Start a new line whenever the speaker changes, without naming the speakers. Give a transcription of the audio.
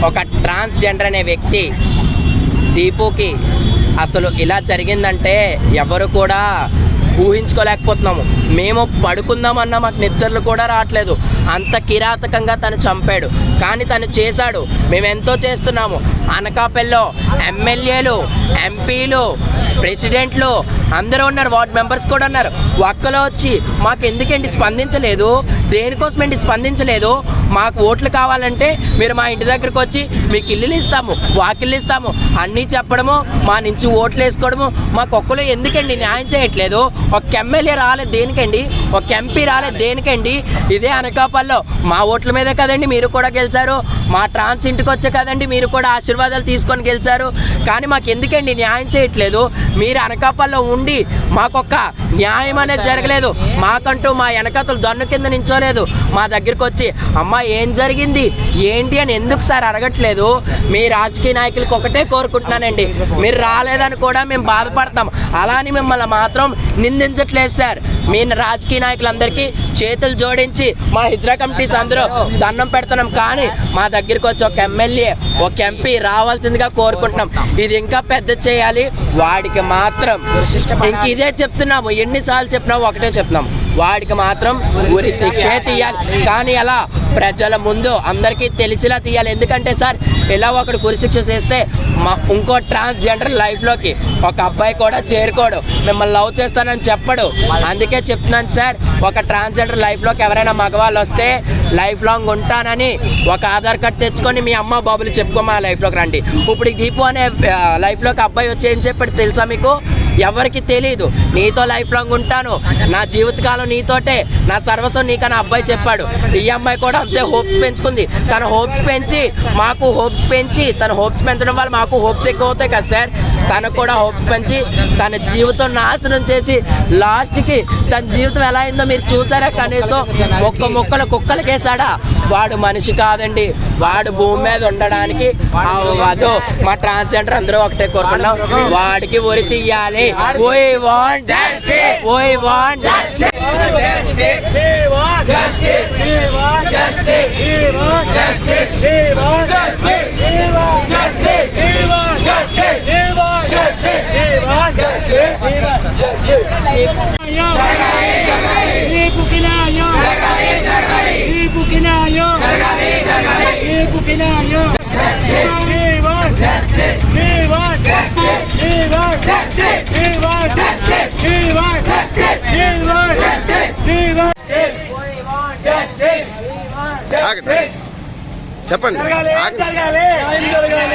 ఒక ట్రాన్స్జెండర్ అనే వ్యక్తి దీపుకి అసలు ఇలా జరిగిందంటే ఎవరు కూడా ఊహించుకోలేకపోతున్నాము. మేము పడుకుందామన్నా మాకు నిద్రలు కూడా రావట్లేదు. అంత కిరాతకంగా తను చంపాడు. కానీ తను చేశాడు. మేము ఎంతో చేస్తున్నాము. అనకాపల్లిలో ఎమ్మెల్యేలు, ఎంపీలు, ప్రెసిడెంట్లు అందరూ ఉన్నారు, వార్డ్ మెంబర్స్ కూడా ఉన్నారు. ఒక్కలో వచ్చి మాకు ఎందుకండి స్పందించలేదు, దేనికోసమండి స్పందించలేదు, మాకు ఓట్లు కావాలంటే మీరు మా ఇంటి దగ్గరకు వచ్చి మీకు ఇల్లులు ఇస్తాము, వాకిళ్ళు ఇస్తాము అన్నీ చెప్పడము, మా నుంచి ఓట్లు వేసుకోవడము, మాకు ఒక్కలో ఎందుకండి న్యాయం చేయట్లేదు. ఒక ఎమ్మెల్యే రాలేదు దేనికండి, ఒక ఎంపీ రాలేదు దేనికండి. ఇదే అనకాపల్లిలో మా ఓట్ల మీదే కదండి మీరు కూడా గెలిచారు, మా ట్రాన్స్ ఇంటికి వచ్చే కదండి మీరు కూడా ఆశీర్వాదాలు తీసుకొని గెలిచారు. కానీ మాకు ఎందుకండి న్యాయం చేయట్లేదు. మీరు అనకాపల్లిలో ఉండి మాకొక్క న్యాయం అనేది జరగలేదు. మాకంటూ మా వెనకతలు దన్ను కింద నించోలేదు. మా దగ్గరికి వచ్చి అమ్మ ఏం జరిగింది ఏంటి అని ఎందుకు సార్ అడగట్లేదు. మీ రాజకీయ నాయకులకి ఒకటే కోరుకుంటున్నానండి, మీరు రాలేదని కూడా మేము బాధపడతాం. అలాని మిమ్మల్ని మాత్రం నిందించట్లేదు సార్. మీ రాజకీయ నాయకులందరికీ చేతులు జోడించి మా హిజ్రా కమిటీస్ అందరూ దండం పెడుతున్నాం. కానీ మా దగ్గరికి వచ్చి ఒక ఎమ్మెల్యే, ఒక ఎంపీ రావాల్సిందిగా కోరుకుంటున్నాం. ఇది ఇంకా పెద్ద చేయాలి. వాడికి మాత్రం ఇంక ఇదే చెప్తున్నాము, ఎన్నిసార్లు చెప్పినాము ఒకటే చెప్తున్నాం, వాడికి మాత్రం ఉరి శిక్షే తీయాలి. కానీ అలా ప్రజల ముందు అందరికీ తెలిసిలా తీయాలి. ఎందుకంటే సార్ ఇలా ఒకడు ఉరిశిక్ష చేస్తే ఇంకో ట్రాన్స్జెండర్ లైఫ్లోకి ఒక అబ్బాయి కూడా చేరుకోడు, మిమ్మల్ని లవ్ చేస్తానని చెప్పడు. అందుకే చెప్తున్నాను సార్, ఒక ట్రాన్స్జెండర్ లైఫ్లోకి ఎవరైనా మగవాళ్ళు వస్తే లైఫ్ లాంగ్ ఉంటానని ఒక ఆధార్ కార్డ్ తెచ్చుకొని మీ అమ్మ బాబులు చెప్పుకోమా లైఫ్లోకి రండి. ఇప్పుడు దీపు అనే లైఫ్లోకి అబ్బాయి వచ్చి ఏం చెప్పాడు తెలుసా మీకు? ఎవరికి తెలియదు, నీతో లైఫ్ లాంగ్ ఉంటాను, నా జీవితకాలం నీతోటే, నా సర్వస్వం నీకని అబ్బాయి చెప్పాడు. ఈ అమ్మాయి కూడా అంతే హోప్స్ పెంచుకుంది. తన హోప్స్ పెంచి మాకు హోప్స్ పెంచి, తన హోప్స్ పెంచడం వల్ల మాకు హోప్స్ ఎక్కువ అవుతాయి కదా సార్. తనకు కూడా హోప్స్ పెంచి తన జీవితం నాశనం చేసి లాస్ట్కి తన జీవితం ఎలా అయిందో మీరు చూసారా? కనీసం మొక్కలు కుక్కలకేసాడా? వాడు మనిషి కాదండి, వాడు భూమి మీద ఉండడానికి అవ్వదు. మా ట్రాన్స్జెండర్ అందరూ ఒకటే కోరుకున్నాం, వాడికి ఉరి తీయాలి. We want justice. We want justice. Justice. We want justice. We want justice. We want justice. We want justice. We want justice. We want justice. We want justice. We want justice. We want justice. జరగాలి జరగాలి రేపు కినాయో జరగాలి జరగాలి రేపు కినాయో జరగాలి జరగాలి రేపు కినాయో We want justice. We want justice. We want justice. We want justice. We want justice. We want justice. We want justice. We want justice.
చెప్పండి.
జరగాలి జరగాలి